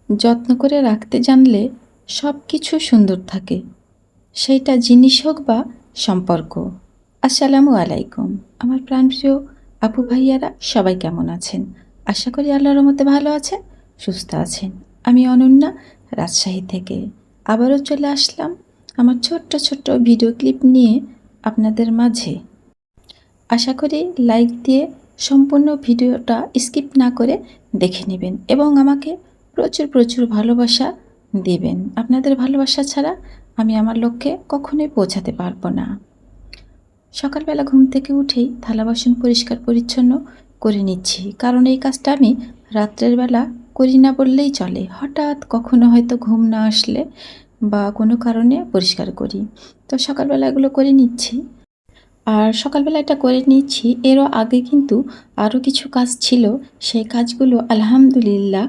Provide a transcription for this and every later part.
যত্ন করে রাখতে জানলে সব কিছু সুন্দর থাকে, সেইটা জিনিস হোক বা সম্পর্ক। আসসালামু আলাইকুম। আমার প্রাণপ্রিয় আপু ভাইয়ারা সবাই কেমন আছেন? আশা করি আল্লাহর রহমতে ভালো আছেন, সুস্থ আছেন। আমি অনন্যা, রাজশাহী থেকে আবারও চলে আসলাম আমার ছোট্ট ছোট্ট ভিডিও ক্লিপ নিয়ে আপনাদের মাঝে। আশা করি লাইক দিয়ে সম্পূর্ণ ভিডিওটা স্কিপ না করে দেখে নেবেন এবং আমাকে প্রচুর প্রচুর ভালোবাসা দেবেন। আপনাদের ভালোবাসা ছাড়া আমি আমার লক্ষ্যে কখনোই পৌঁছাতে পারবো না। সকালবেলা ঘুম থেকে উঠেই থালা বাসন পরিষ্কার পরিচ্ছন্ন করে নিচ্ছি, কারণ এই কাজটা আমি রাত্রের বেলা করি না বললেই চলে। হঠাৎ কখনো হয়তো ঘুম না আসলে বা কোনো কারণে পরিষ্কার করি, তো সকালবেলা এগুলো করে নিচ্ছি। আর সকালবেলা এটা করে নিচ্ছি, এরও আগে কিন্তু আরও কিছু কাজ ছিল। সেই কাজগুলো আলহামদুলিল্লাহ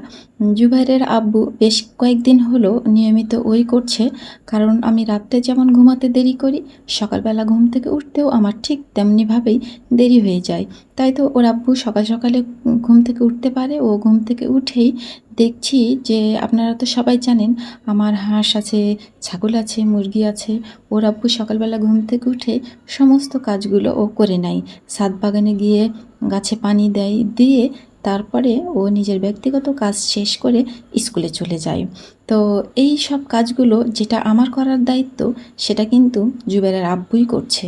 জুবাইরের আব্বু বেশ কয়েকদিন হলো নিয়মিত ওই করছে। কারণ আমি রাত্রে যেমন ঘুমাতে দেরি করি, সকালবেলা ঘুম থেকে উঠতেও আমার ঠিক তেমনিভাবেই দেরি হয়ে যায়। তাই তো ওর আব্বু সকাল সকালে ঘুম থেকে উঠতে পারে। ও ঘুম থেকে উঠেই দেখছি যে, আপনারা তো সবাই জানেন আমার হাঁস আছে, ছাগল আছে, মুরগি আছে। ওর আব্বু সকালবেলা ঘুম থেকে উঠে সমস্ত কাজগুলো ও করে নেয়। ছাদ বাগানে গিয়ে গাছে পানি দেয়, দিয়ে তারপরে ও নিজের ব্যক্তিগত কাজ শেষ করে স্কুলে চলে যায়। তো এই সব কাজগুলো যেটা আমার করার দায়িত্ব, সেটা কিন্তু জুবেরের আব্বুই করছে।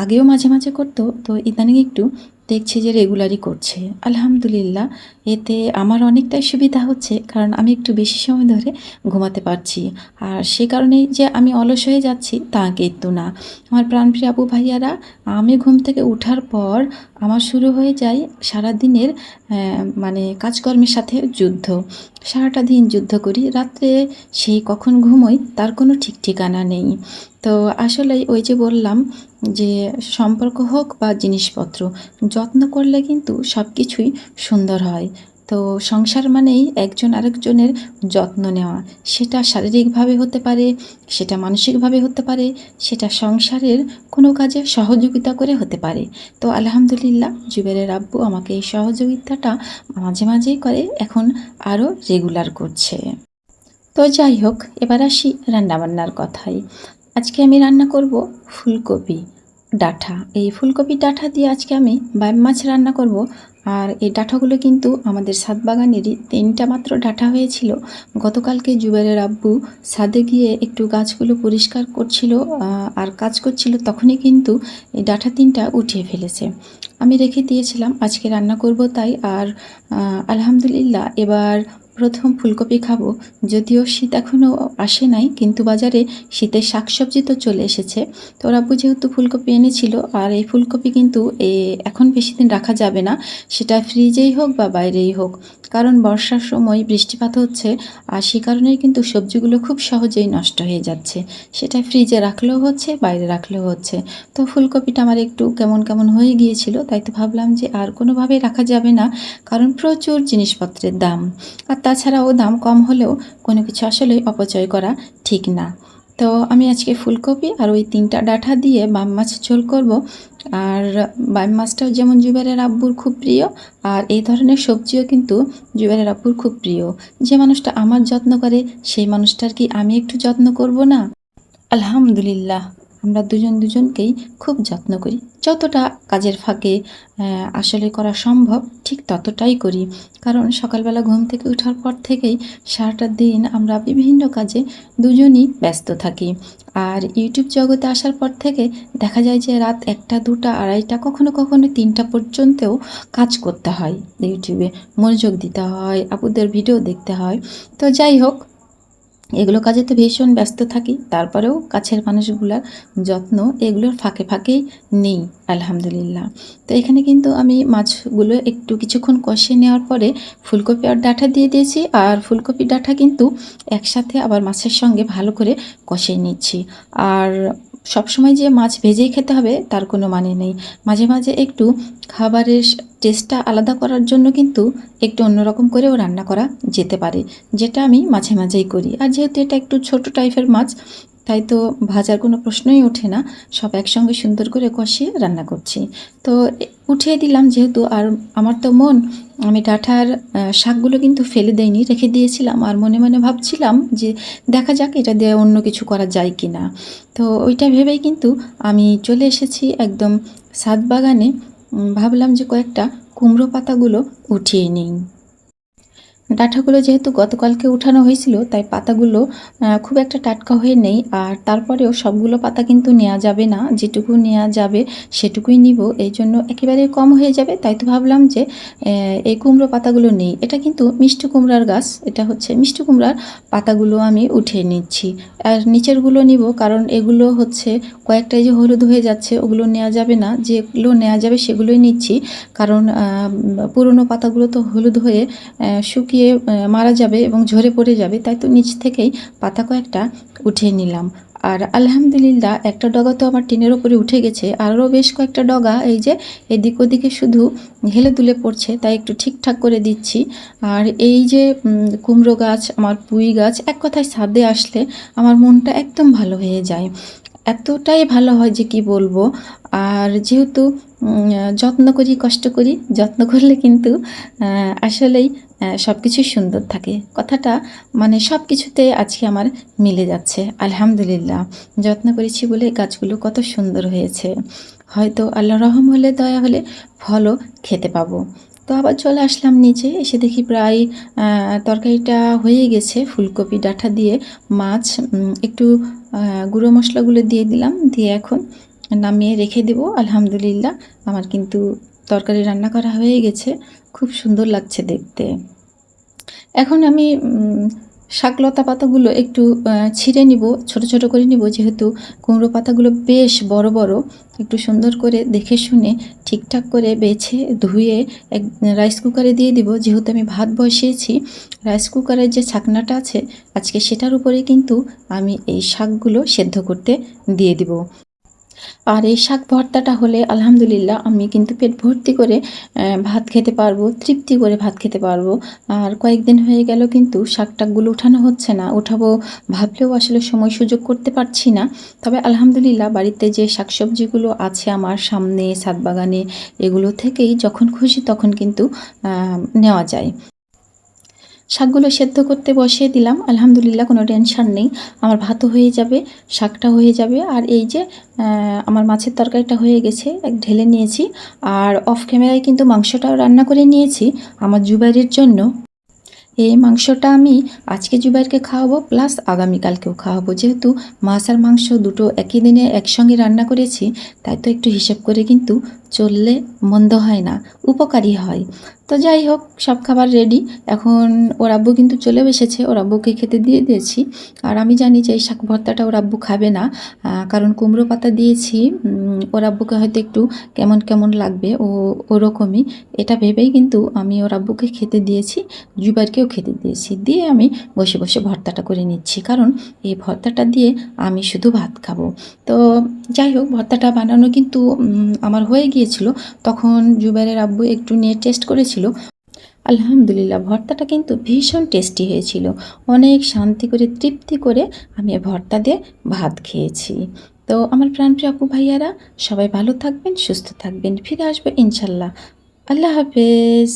আগেও মাঝে মাঝে করতো, তো ইদানিং একটু দেখছি যে রেগুলারই করছে। আলহামদুলিল্লাহ, এতে আমার অনেকটাই সুবিধা হচ্ছে, কারণ আমি একটু বেশি সময় ধরে ঘুমাতে পারছি। আর সে কারণেই যে আমি অলস হয়ে যাচ্ছি তা কিন্তু না। আমার প্রাণপ্রিয় আপু ভাইয়ারা, আমি ঘুম থেকে ওঠার পর আমার শুরু হয়ে যায় সারাদিনের মানে কাজকর্মের সাথে যুদ্ধ। সারাটা দিন যুদ্ধ করি, রাত্রে সেই কখন ঘুমোই তার কোনো ঠিক ঠিকানা নেই। তো আসলেই ওই যে বললাম যে, সম্পর্ক হোক বা জিনিসপত্র, যত্ন করলে কিন্তু সব কিছুই সুন্দর হয়। তো সংসার মানেই একজন আরেকজনের যত্ন নেওয়া। সেটা শারীরিকভাবে হতে পারে, সেটা মানসিকভাবে হতে পারে, সেটা সংসারের কোনো কাজে সহযোগিতা করে হতে পারে। তো আলহামদুলিল্লাহ জুবেরের আব্বু আমাকে এই সহযোগিতাটা মাঝে মাঝেই করে, এখন আরও রেগুলার করছে। তো যাই হোক, এবার আসি রান্নাবান্নার কথায়। আজকে আমি রান্না করব ফুলকপি ডাঁটা। এই ফুলকপি ডাঁটা দিয়ে আজকে আমি বাইম মাছ রান্না করব। আর এই ডাঁটাগুলো কিন্তু আমাদের ছাদ বাগানেরই 3টা মাত্র ডাঁটা হয়েছিল। গতকালকে জুবেরের আব্বু ছাদে গিয়ে একটু গাছগুলো পরিষ্কার করছিল আর কাজ করছিল, তখনই কিন্তু এই ডাঁটা 3টা উঠিয়ে ফেলেছে। আমি রেখে দিয়েছিলাম, আজকে রান্না করব তাই। আর আলহামদুলিল্লাহ এবার প্রথম ফুলকপি খাবো। যদিও শীত এখনও আসে নাই, কিন্তু বাজারে শীতের শাকসবজি তো চলে এসেছে। তো ওর আব্বু যেহেতু ফুলকপি এনেছিল, আর এই ফুলকপি কিন্তু এখন বেশি দিন রাখা যাবে না, সেটা ফ্রিজেই হোক বা বাইরেই হোক। কারণ বর্ষার সময় বৃষ্টিপাত হচ্ছে, আর সে কারণেই কিন্তু সবজিগুলো খুব সহজেই নষ্ট হয়ে যাচ্ছে। সেটা ফ্রিজে রাখলেও হচ্ছে, বাইরে রাখলেও হচ্ছে। তো ফুলকপিটা আমার একটু কেমন কেমন হয়ে গিয়েছিল, তাই তো ভাবলাম যে আর কোনোভাবেই রাখা যাবে না, কারণ প্রচুর জিনিসপত্রের দাম। আর তাছাড়াও দাম কম হলেও কোনো কিছু আসলে অপচয় করা ঠিক না। তো আমি আজকে ফুলকপি আর ওই 3টা ডাঁটা দিয়ে বাম মাছ ঝোল করব। আর বাম মাছটাও যেমন জুবেরের আব্বুর খুব প্রিয়, আর এই ধরনের সবজিও কিন্তু জুবেরের আব্বুর খুব প্রিয়। যে মানুষটা আমার যত্ন করে, সেই মানুষটার কি আমি একটু যত্ন করব না? আলহামদুলিল্লাহ, আমরা দুজন দুজনকেই খুব যত্ন করি। যতটা কাজের ফাঁকে আসলে করা সম্ভব ঠিক ততটাই করি। কারণ সকালবেলা ঘুম থেকে ওঠার পর থেকেই সারাটা দিন আমরা বিভিন্ন কাজে দুজনই ব্যস্ত থাকি। আর ইউটিউব জগতে আসার পর থেকে দেখা যায় যে রাত 1টা 2টা 2:30টা কখনো কখনো 3টা পর্যন্তও কাজ করতে হয়। ইউটিউবে মনোযোগ দিতে হয়, আপুদের ভিডিও দেখতে হয়। তো যাই হোক, এগুলো কাজে তো ভীষণ ব্যস্ত থাকি, তারপরেও কাছের মানুষগুলার যত্ন এগুলোর ফাঁকে ফাঁকেই নেই আলহামদুলিল্লাহ। তো এখানে কিন্তু আমি মাছগুলো একটু কিছুক্ষণ কষিয়ে নেওয়ার পরে ফুলকপি আর ডাঁটা দিয়ে দিয়েছি। আর ফুলকপি ডাঁটা কিন্তু একসাথে আবার মাছের সঙ্গে ভালো করে কষিয়ে নিচ্ছি। আর সবসময় যে মাছ ভেজেই খেতে হবে তার কোনো মানে নেই। মাঝে মাঝে একটু খাবারের টেস্টটা আলাদা করার জন্য কিন্তু একটু অন্যরকম করেও রান্না করা যেতে পারে, যেটা আমি মাঝে মাঝেই করি। আর যেহেতু এটা একটু ছোট টাইপের মাছ, তাই তো ভাজার কোনো প্রশ্নই ওঠে না, সব একসঙ্গে সুন্দর করে কষিয়ে রান্না করছি। তো উঠিয়ে দিলাম যেহেতু, আর আমার তো মন, আমি ডাঁটার শাকগুলো কিন্তু ফেলে দেইনি, রেখে দিয়েছিলাম, আর মনে মনে ভাবছিলাম যে দেখা যাক এটা দিয়ে অন্য কিছু করা যায় কি না। তো ওইটা ভেবেই কিন্তু আমি চলে এসেছি একদম ছাদ বাগানে। ভাবলাম যে কয়েকটা কুমড়ো পাতাগুলো উঠিয়ে নিই। ডাঁটাগুলো যেহেতু গতকালকে উঠানো হয়েছিল, তাই পাতাগুলো খুব একটা টাটকা হয়ে নেই, আর তারপরেও সবগুলো পাতা কিন্তু নেওয়া যাবে না, যেটুকু নেওয়া যাবে সেটুকুই নিব, এই জন্য একেবারে কম হয়ে যাবে। তাই তো ভাবলাম যে এই কুমড়ো পাতাগুলো নেই, এটা কিন্তু মিষ্টি কুমড়ার গাছ, এটা হচ্ছে মিষ্টি কুমড়ার পাতাগুলো আমি উঠিয়ে নিচ্ছি, আর নিচেরগুলো নিব, কারণ এগুলো হচ্ছে কয়েকটাই যে হলুদ হয়ে যাচ্ছে, ওগুলো নেওয়া যাবে না, যেগুলো নেওয়া যাবে সেগুলোই নিচ্ছি, কারণ পুরনো পাতাগুলো তো হলুদ হয়ে শুকিয়ে মারা যাবে এবং ঝরে পড়ে যাবে, তাই তো নিচ থেকেই পাতা কয়েকটা উঠিয়ে নিলাম। আর আলহামদুলিল্লাহ একটা ডগা তো আমার টিনের ওপরে উঠে গেছে, আরও বেশ কয়েকটা ডগা এই যে এদিক ওদিকে শুধু হেলে দুলে পড়ছে, তাই একটু ঠিকঠাক করে দিচ্ছি। আর এই যে কুমড়ো গাছ, আমার পুঁই গাছ, এক কথায় ছাদে আসলে আমার মনটা একদম ভালো হয়ে যায়, এতটাই ভালো হয় যে কি বলবো। আর যেহেতু যত্ন করি, কষ্ট করি, যত্ন করলে কিন্তু আসলেই সব কিছুই সুন্দর থাকে, কথাটা মানে সব কিছুতে আজকে আমার মিলে যাচ্ছে আলহামদুলিল্লাহ। যত্ন করেছি বলে গাছগুলো কত সুন্দর হয়েছে, হয়তো আল্লাহ রহম হলে, দয়া হলে ফলও খেতে পাবো। তো আবার চলে আসলাম নিচে, এসে দেখি প্রায় তরকারিটা হয়ে গেছে, ফুলকপি ডাঁটা দিয়ে মাছ, একটু গুঁড়ো মশলাগুলো দিয়ে দিলাম, দিয়ে এখন নামিয়ে রেখে দেব। আলহামদুলিল্লাহ আমার কিন্তু তরকারি রান্না করা হয়ে গেছে, খুব সুন্দর লাগছে দেখতে। এখন আমি শাকলতা পাতাগুলো একটু ছিঁড়ে নিব, ছোট ছোট করে নিব, যেহেতু কুমড়ো পাতাগুলো বেশ বড় বড়, একটু সুন্দর করে দেখে শুনে ঠিকঠাক করে বেছে ধুয়ে এক রাইস কুকারে দিয়ে দিব, যেহেতু আমি ভাত বসিয়েছি। রাইস কুকারের যে ছাকনাটা আছে আজকে সেটার উপরে কিন্তু আমি এই শাকগুলো সেদ্ধ করতে দিয়ে দিব। আর এই শাক ভর্তাটা হলে আলহামদুলিল্লাহ আমি কিন্তু পেট ভর্তি করে ভাত খেতে পারবো, তৃপ্তি করে ভাত খেতে পারবো। আর কয়েকদিন হয়ে গেল কিন্তু শাকটাকগুলো উঠানো হচ্ছে না, উঠাবো ভাবলেও আসলে সময় সুযোগ করতে পারছি না। তবে আলহামদুলিল্লাহ বাড়িতে যে শাকসবজিগুলো আছে আমার সামনে ছাদ বাগানে, এগুলো থেকেই যখন খুশি তখন কিন্তু নেওয়া যায়। শাকগুলো সেদ্ধ করতে বসিয়ে দিলাম, আলহামদুলিল্লাহ কোনো টেনশান নেই, আমার ভাতও হয়ে যাবে, শাকটা হয়ে যাবে। আর এই যে আমার মাছের তরকারিটা হয়ে গেছে, ঢেলে নিয়েছি। আর অফ ক্যামেরায় কিন্তু মাংসটাও রান্না করে নিয়েছি আমার জুবাইরের জন্য। এই মাংসটা আমি আজকে জুবাইরকে খাওয়াবো, প্লাস আগামীকালকেও খাওয়াবো, যেহেতু মাছ আর মাংস দুটো একই দিনে একসঙ্গে রান্না করেছি, তাই তো একটু হিসেব করে কিন্তু চললে মন্দ হয় না, উপকারী হয়। তো যাই হোক, সব খাবার রেডি, এখন ওর আব্বু কিন্তু চলেও এসেছে, ওর আব্বুকে খেতে দিয়ে দিয়েছি। আর আমি জানি যে এই শাক ভর্তাটা ওর আব্বু খাবে না, কারণ কুমড়ো পাতা দিয়েছি, ওর আব্বুকে হয়তো একটু কেমন কেমন লাগবে, ওরকমই, এটা ভেবেই কিন্তু আমি ওর আব্বুকে খেতে দিয়েছি, জুবাইরকেও খেতে দিয়েছি, দিয়ে আমি বসে বসে ভর্তাটা করে নিচ্ছি, কারণ এই ভর্তাটা দিয়ে আমি শুধু ভাত খাবো। তো যাই হোক, ভর্তাটা বানানো কিন্তু আমার হয়ে গিয়েছিল, তখন জুবাইরের আব্বু একটু নিয়ে টেস্ট করেছিল। আলহামদুলিল্লাহ ভর্তাটা কিন্তু ভীষণ টেস্টি হয়েছিল, অনেক শান্তি করে তৃপ্তি করে আমি ভর্তা দিয়ে ভাত খেয়েছি। তো আমার প্রাণপ্রিয় আপু ভাইয়ারা সবাই ভালো থাকবেন, সুস্থ থাকবেন, ফিরে আসবে ইনশাল্লাহ। আল্লাহ হাফেজ।